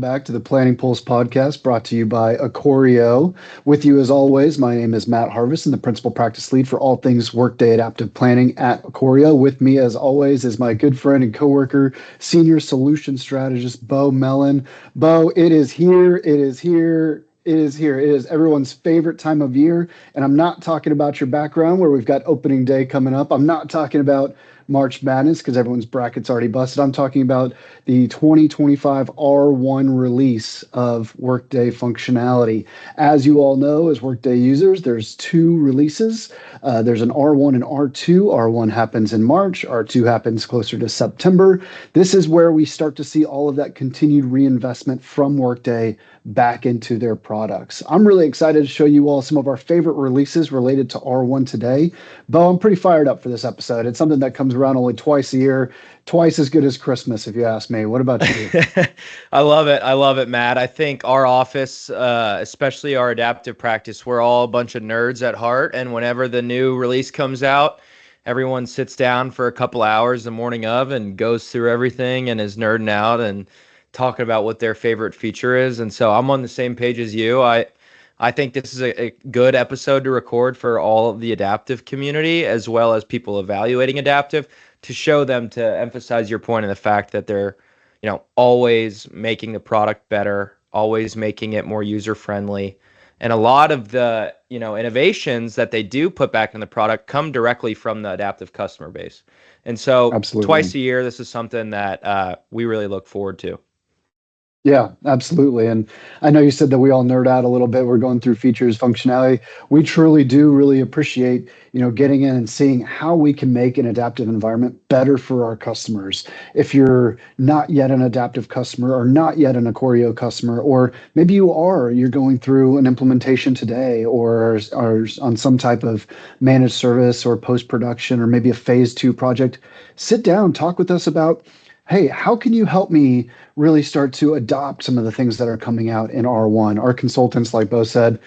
back to the Planning Pulse podcast brought to you by Acorio. With you, as always, my name is Matt Harvison, the principal practice lead for all things Workday Adaptive Planning at Acorio. With me, as always, is my good friend and coworker, senior solution strategist, Beau Mellin. Beau, it is here. It is here. It is here. It is everyone's favorite time of year. And I'm not talking about your background where we've got opening day coming up. I'm not talking about March Madness because everyone's bracket's already busted. I'm talking about the 2025 R1 release of Workday functionality. As you all know, as Workday users, there's two releases. There's an R1 and R2. R1 happens in March. R2 happens closer to September. This is where we start to see all of that continued reinvestment from Workday back into their products. I'm really excited to show you all some of our favorite releases related to R1 today. Beau, I'm pretty fired up for this episode. It's something that comes around only twice a year, twice as good as Christmas, if you ask me. What about you? I love it. I love it, Matt. I think our office, especially our adaptive practice, we're all a bunch of nerds at heart. And whenever the new release comes out, everyone sits down for a couple hours the morning of and goes through everything and is nerding out and talking about what their favorite feature is. And so I'm on the same page as you. I think this is a good episode to record for all of the adaptive community, as well as people evaluating adaptive, to show them, to emphasize your point in the fact that they're, always making the product better, always making it more user friendly. And a lot of the, innovations that they do put back in the product come directly from the adaptive customer base. And so Absolutely. Twice a year, this is something that we really look forward to. Yeah, absolutely. And I know you said that we all nerd out a little bit. We're going through features, functionality. We truly do really appreciate, getting in and seeing how we can make an adaptive environment better for our customers. If you're not yet an adaptive customer or not yet an Acorio customer, or maybe you're going through an implementation today or are on some type of managed service or post-production or maybe a phase 2 project, sit down, talk with us about, hey, how can you help me really start to adopt some of the things that are coming out in R1? Our consultants, like Beau said,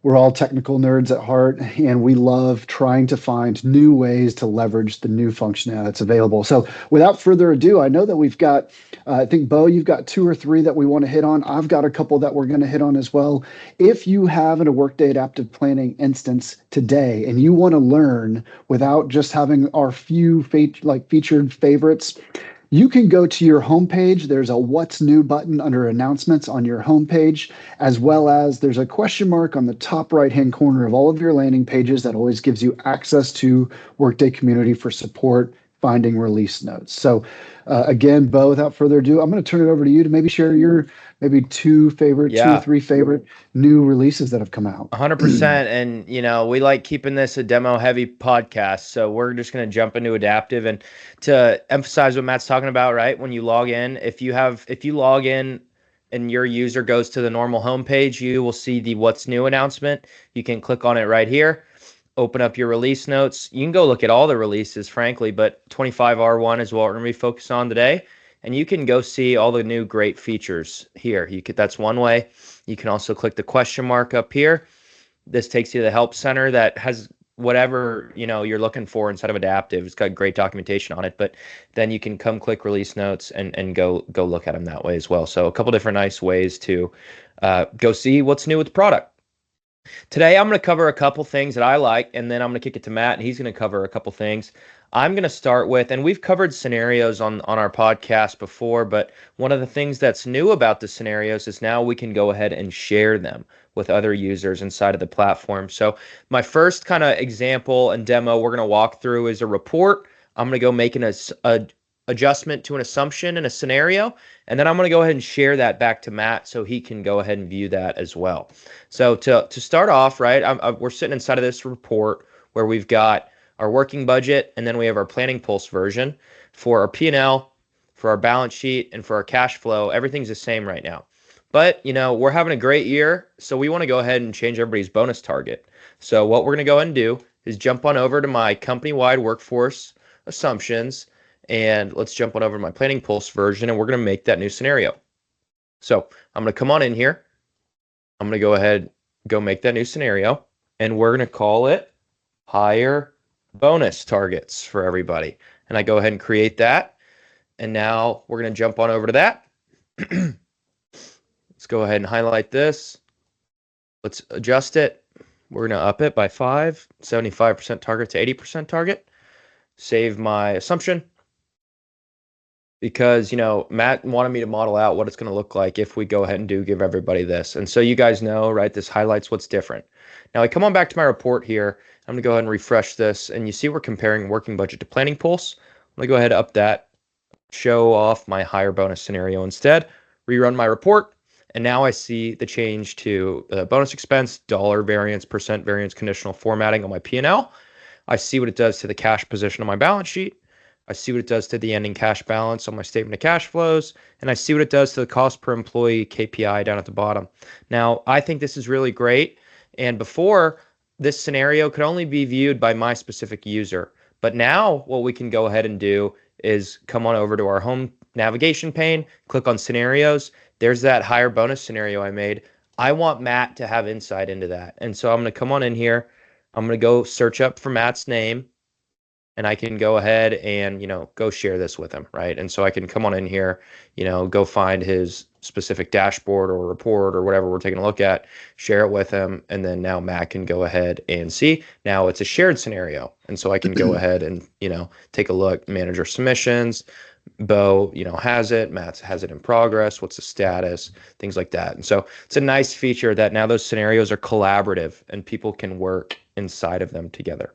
we're all technical nerds at heart, and we love trying to find new ways to leverage the new functionality that's available. So without further ado, I know that we've got, I think, Beau, you've got 2 or 3 that we want to hit on. I've got a couple that we're going to hit on as well. If you have a Workday Adaptive Planning instance today and you want to learn without just having our few featured favorites, you can go to your homepage. There's a What's New button under Announcements on your homepage, as well as there's a question mark on the top right-hand corner of all of your landing pages that always gives you access to Workday Community for support, finding release notes. So again, Beau, without further ado, I'm going to turn it over to you to maybe share your maybe 2 or 3 favorite new releases that have come out. 100%. And, we like keeping this a demo heavy podcast. So we're just going to jump into adaptive. And to emphasize what Matt's talking about, right? When you log in, if you log in and your user goes to the normal homepage, you will see the What's New announcement. You can click on it right here, open up your release notes. You can go look at all the releases, frankly, but 25R1 is what we're going to be focused on today. And you can go see all the new great features here. That's one way. You can also click the question mark up here. This takes you to the help center that has whatever you're looking for inside of adaptive. It's got great documentation on it, but then you can come click release notes and go look at them that way as well. So a couple different nice ways to go see what's new with the product. Today, I'm going to cover a couple things that I like, and then I'm going to kick it to Matt, and he's going to cover a couple things. I'm going to start with, and we've covered scenarios on our podcast before, but one of the things that's new about the scenarios is now we can go ahead and share them with other users inside of the platform. So my first kind of example and demo we're going to walk through is a report. I'm going to go make an adjustment to an assumption in a scenario, and then I'm going to go ahead and share that back to Matt so he can go ahead and view that as well. So to start off, right, we're sitting inside of this report where we've got our working budget, and then we have our Planning Pulse version for our P&L, for our balance sheet, and for our cash flow. Everything's the same right now. But, we're having a great year, so we want to go ahead and change everybody's bonus target. So what we're going to go ahead and do is jump on over to my company-wide workforce assumptions, and let's jump on over to my Planning Pulse version, and we're going to make that new scenario. So I'm going to come on in here. I'm going to go ahead, go make that new scenario, and we're going to call it Higher Bonus Targets for everybody. And I go ahead and create that. And now we're going to jump on over to that. go ahead and highlight this. Let's adjust it. We're going to up it by 5, 75% target to 80% target. Save my assumption because, Matt wanted me to model out what it's going to look like if we go ahead and give everybody this. And so you guys know, right, this highlights what's different. Now I come on back to my report here. I'm going to go ahead and refresh this. And you see we're comparing working budget to planning pulse. I'm going to go ahead and up that, show off my higher bonus scenario instead, rerun my report. And now I see the change to bonus expense, dollar variance, percent variance, conditional formatting on my P&L. I see what it does to the cash position on my balance sheet. I see what it does to the ending cash balance on my statement of cash flows. And I see what it does to the cost per employee KPI down at the bottom. Now, I think this is really great. And before, this scenario could only be viewed by my specific user. But now what we can go ahead and do is come on over to our home navigation pane, click on scenarios. There's that higher bonus scenario I made. I want Matt to have insight into that. And so I'm going to come on in here. I'm going to go search up for Matt's name, and I can go ahead and, go share this with him, right? And so I can come on in here, go find his specific dashboard or report or whatever we're taking a look at, share it with him, and then now Matt can go ahead and see. Now it's a shared scenario, and so I can go ahead and, take a look, manage our submissions. Beau, has it. Matt has it in progress. What's the status? Things like that. And so it's a nice feature that now those scenarios are collaborative and people can work inside of them together.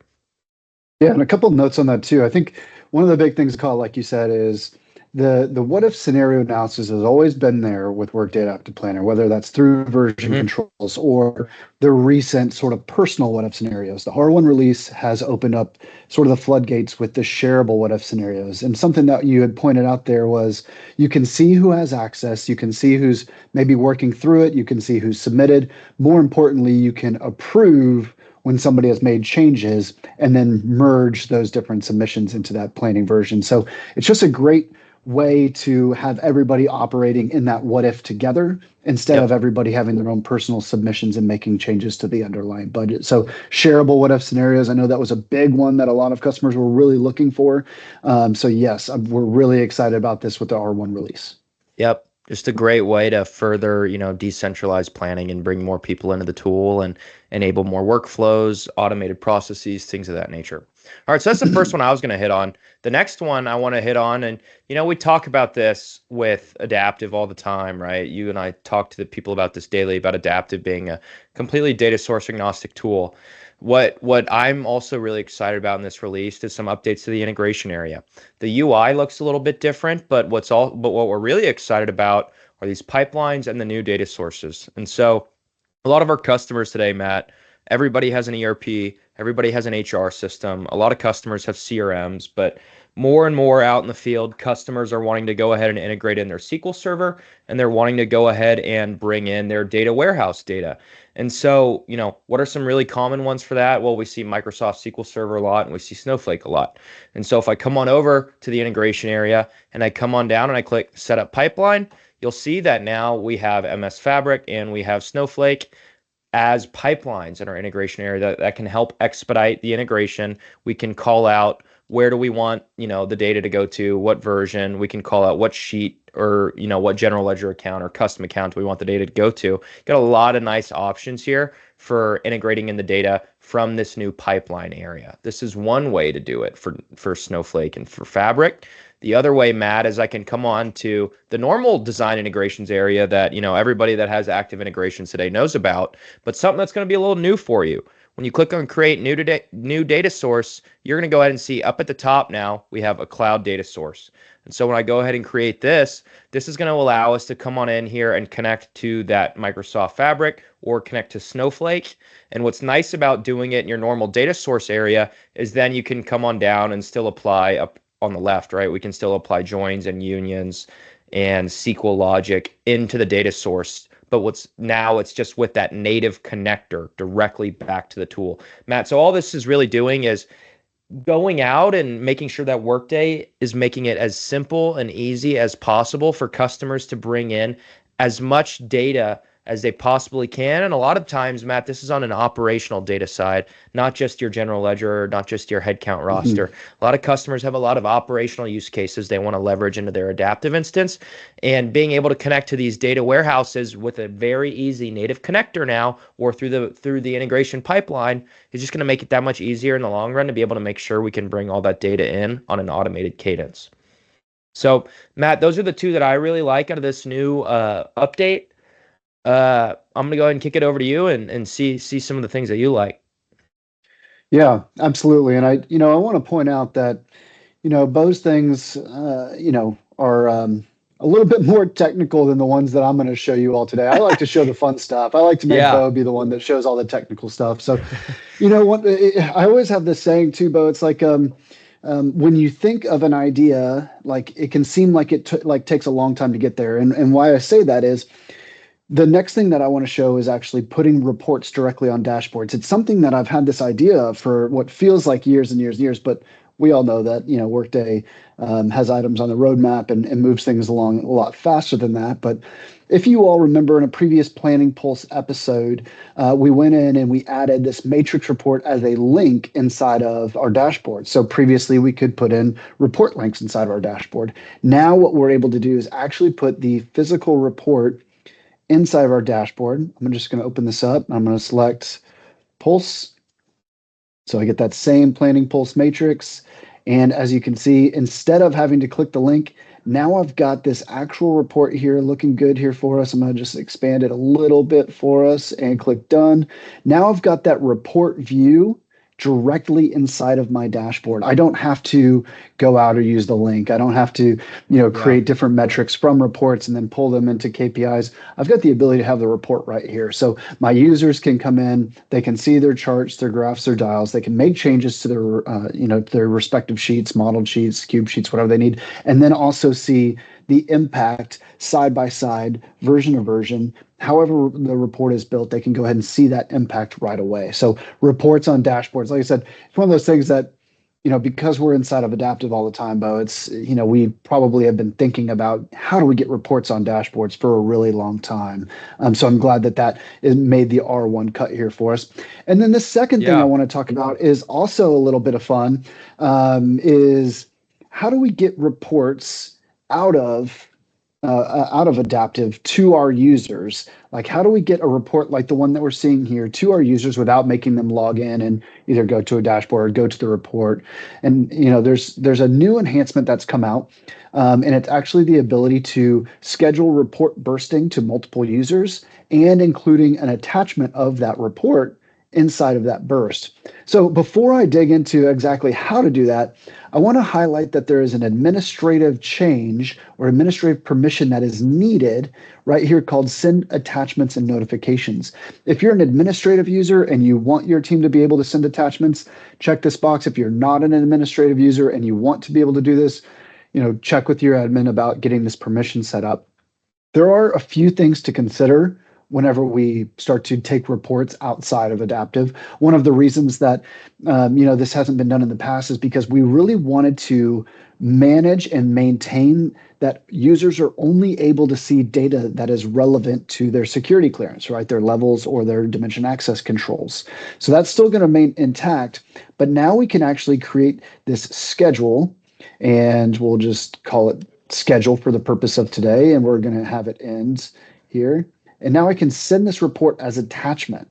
Yeah, and a couple of notes on that too. I think one of the big things to call, like you said, is the what if scenario analysis has always been there with Workday Adaptive Planner, whether that's through version controls or the recent sort of personal what if scenarios. The R1 release has opened up sort of the floodgates with the shareable what if scenarios. And something that you had pointed out there was you can see who has access, you can see who's maybe working through it, you can see who's submitted. More importantly, you can approve when somebody has made changes and then merge those different submissions into that planning version. So it's just a great way to have everybody operating in that what if together instead of everybody having their own personal submissions and making changes to the underlying budget. So shareable what if scenarios, I know that was a big one that a lot of customers were really looking for. So yes, we're really excited about this with the R1 release. Yep. Just a great way to further, decentralize planning and bring more people into the tool and enable more workflows, automated processes, things of that nature. All right, so that's the first one I was going to hit on. The next one I want to hit on, and we talk about this with Adaptive all the time, right? You and I talk to the people about this daily, about Adaptive being a completely data source agnostic tool. What I'm also really excited about in this release is some updates to the integration area. The UI looks a little bit different, but what we're really excited about are these pipelines and the new data sources. And so a lot of our customers today, Matt, everybody has an ERP, everybody has an HR system. A lot of customers have CRMs, but more and more out in the field, customers are wanting to go ahead and integrate in their SQL Server, and they're wanting to go ahead and bring in their data warehouse data. And so, what are some really common ones for that? Well, we see Microsoft SQL Server a lot, and we see Snowflake a lot. And so if I come on over to the integration area and I come on down and I click Set Up Pipeline, you'll see that now we have MS Fabric and we have Snowflake as pipelines in our integration area that can help expedite the integration. We can call out where do we want, the data to go to, what version. We can call out what sheet or, what general ledger account or custom account we want the data to go to. Got a lot of nice options here for integrating in the data from this new pipeline area. This is one way to do it for Snowflake and for Fabric. The other way, Matt, is I can come on to the normal design integrations area that, everybody that has active integrations today knows about, but something that's going to be a little new for you. When you click on create new data source, you're going to go ahead and see up at the top now, we have a cloud data source. And so when I go ahead and create this is going to allow us to come on in here and connect to that Microsoft Fabric or connect to Snowflake. And what's nice about doing it in your normal data source area is then you can come on down and still apply up on the left, right? We can still apply joins and unions and SQL logic into the data source. But it's just with that native connector directly back to the tool. Matt, so all this is really doing is going out and making sure that Workday is making it as simple and easy as possible for customers to bring in as much data as they possibly can. And a lot of times, Matt, this is on an operational data side, not just your general ledger, not just your headcount Mhm. roster. A lot of customers have a lot of operational use cases they want to leverage into their adaptive instance. And being able to connect to these data warehouses with a very easy native connector now, or through the integration pipeline, is just going to make it that much easier in the long run to be able to make sure we can bring all that data in on an automated cadence. So, Matt, those are the two that I really like out of this new update. I'm gonna go ahead and kick it over to you and see some of the things that you like. Yeah, absolutely. And I want to point out that, Beau's things, are a little bit more technical than the ones that I'm going to show you all today. I like to show the fun stuff. I like to make Yeah. Beau be the one that shows all the technical stuff. So, what I always have this saying too, Beau. It's like when you think of an idea, like it can seem like like takes a long time to get there. And why I say that is the next thing that I want to show is actually putting reports directly on dashboards. It's something that I've had this idea of for what feels like years and years and years, but we all know that Workday has items on the roadmap and moves things along a lot faster than that. But if you all remember in a previous Planning Pulse episode, we went in and we added this matrix report as a link inside of our dashboard. So previously we could put in report links inside of our dashboard. Now what we're able to do is actually put the physical report inside of our dashboard. I'm just going to open this up. I'm going to select Pulse. So I get that same Planning Pulse matrix. And as you can see, instead of having to click the link, now I've got this actual report here looking good here for us. I'm going to just expand it a little bit for us and click done. Now I've got that report view directly inside of my dashboard. I don't have to go out or use the link. I don't have to, Yeah. create different metrics from reports and then pull them into KPIs. I've got the ability to have the report right here. So my users can come in, they can see their charts, their graphs, their dials. They can make changes to their respective sheets, modeled sheets, cube sheets, whatever they need, and then also see the impact side by side, version to version. However, the report is built, they can go ahead and see that impact right away. So, reports on dashboards, like I said, it's one of those things that, because we're inside of Adaptive all the time, Beau, it's, we probably have been thinking about how do we get reports on dashboards for a really long time. So, I'm glad that is made the R1 cut here for us. And then the second thing I Yeah. want to talk about is also a little bit of fun, is how do we get reports out of Adaptive to our users? Like, how do we get a report like the one that we're seeing here to our users without making them log in and either go to a dashboard or go to the report? And there's a new enhancement that's come out, and it's actually the ability to schedule report bursting to multiple users and including an attachment of that report inside of that burst. So before I dig into exactly how to do that, I want to highlight that there is an administrative change or administrative permission that is needed right here called send attachments and notifications. If you're an administrative user and you want your team to be able to send attachments, check this box. If you're not an administrative user and you want to be able to do this, check with your admin about getting this permission set up. There are a few things to consider whenever we start to take reports outside of Adaptive. One of the reasons that this hasn't been done in the past is because we really wanted to manage and maintain that users are only able to see data that is relevant to their security clearance, right? Their levels or their dimension access controls. So that's still going to remain intact, but now we can actually create this schedule, and we'll just call it schedule for the purpose of today, and we're going to have it end here. And now I can send this report as attachment.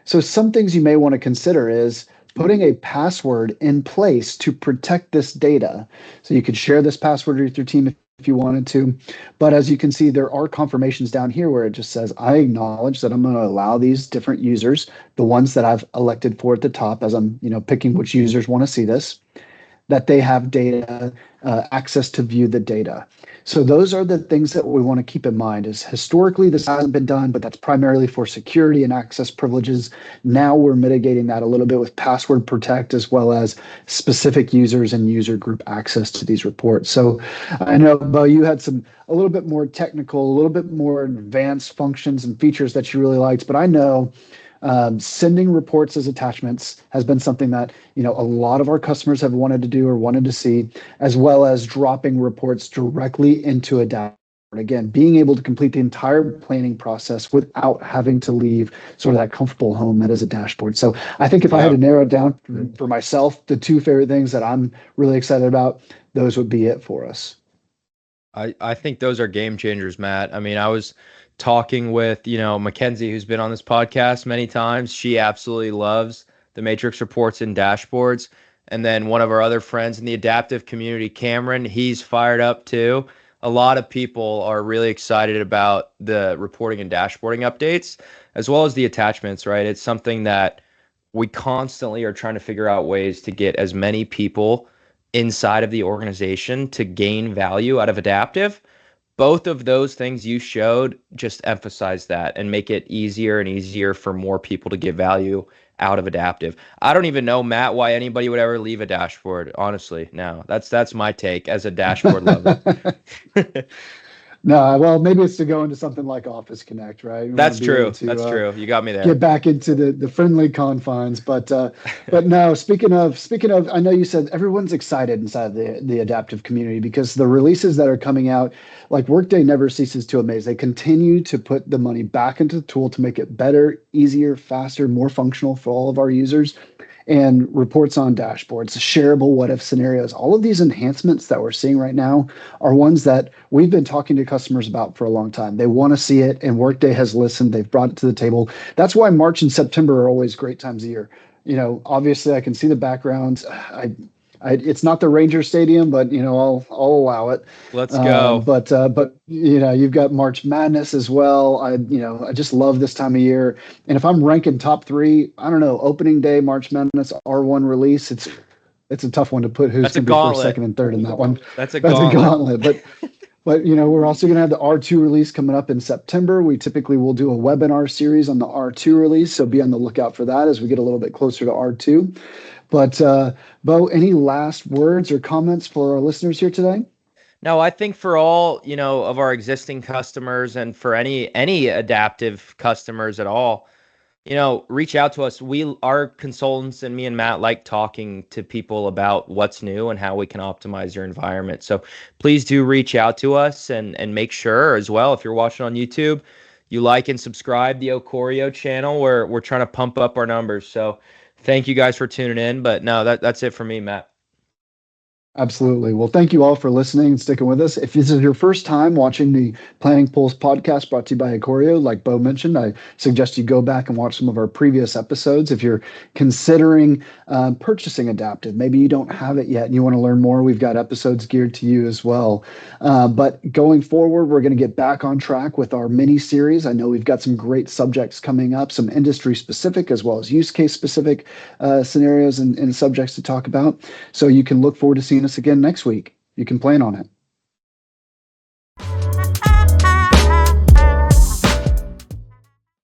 So some things you may want to consider is putting a password in place to protect this data. So you could share this password with your team if you wanted to. But as you can see, there are confirmations down here where it just says, I acknowledge that I'm going to allow these different users, the ones that I've elected for at the top as I'm picking which users want to see this, that they have data, access to view the data. So those are the things that we want to keep in mind. Is historically this hasn't been done, but that's primarily for security and access privileges. Now we're mitigating that a little bit with password protect, as well as specific users and user group access to these reports. So I know, Beau, you had a little bit more technical, a little bit more advanced functions and features that you really liked, but I know sending reports as attachments has been something that a lot of our customers have wanted to do or wanted to see, as well as dropping reports directly into Adaptive. Again, being able to complete the entire planning process without having to leave sort of that comfortable home that is a dashboard. So I think if I had Yeah. to narrow it down for myself, the two favorite things that I'm really excited about, those would be it for us. I think those are game changers, Matt. I mean, I was talking with, Mackenzie, who's been on this podcast many times. She absolutely loves the matrix reports and dashboards. And then one of our other friends in the adaptive community, Cameron, he's fired up too. A lot of people are really excited about the reporting and dashboarding updates, as well as the attachments, right? It's something that we constantly are trying to figure out ways to get as many people inside of the organization to gain value out of adaptive. Both of those things you showed just emphasize that and make it easier and easier for more people to get value out of adaptive. I don't even know, Matt, why anybody would ever leave a dashboard. Honestly, no, that's my take as a dashboard lover. No, well, maybe it's to go into something like Office Connect, right? We want to That's be able true. to That's true. You got me get there. back into the friendly confines. But no, speaking of, I know you said everyone's excited inside the adaptive community because the releases that are coming out, like Workday never ceases to amaze. They continue to put the money back into the tool to make it better, easier, faster, more functional for all of our users. And reports on dashboards, shareable what if scenarios. All of these enhancements that we're seeing right now are ones that we've been talking to customers about for a long time. They want to see it, and Workday has listened. They've brought it to the table. That's why March and September are always great times of year. Obviously, I can see the backgrounds. It's not the Ranger Stadium, but I'll allow it. Let's go. But you've got March Madness as well. I just love this time of year. And if I'm ranking top three, I don't know, opening day, March Madness, R1 release, it's a tough one to put who's That's a going to be first, gauntlet. second, and third in that one. That's a That's a gauntlet. gauntlet. But we're also going to have the R2 release coming up in September. We typically will do a webinar series on the R2 release, so be on the lookout for that as we get a little bit closer to R2. But Beau, any last words or comments for our listeners here today? No, I think for all, of our existing customers and for any adaptive customers at all, reach out to us. Our consultants and me and Matt like talking to people about what's new and how we can optimize your environment. So please do reach out to us and make sure as well, if you're watching on YouTube, you like and subscribe the Ocorio channel where we're trying to pump up our numbers. So thank you guys for tuning in. But no, that's it for me, Matt. Absolutely. Well, thank you all for listening and sticking with us. If this is your first time watching the Planning Pulse podcast brought to you by Ikorio, like Beau mentioned, I suggest you go back and watch some of our previous episodes. If you're considering purchasing Adaptive, maybe you don't have it yet and you want to learn more, we've got episodes geared to you as well. But going forward, we're going to get back on track with our mini series. I know we've got some great subjects coming up, some industry specific as well as use case specific scenarios and subjects to talk about. So you can look forward to seeing us again next week. You can plan on it.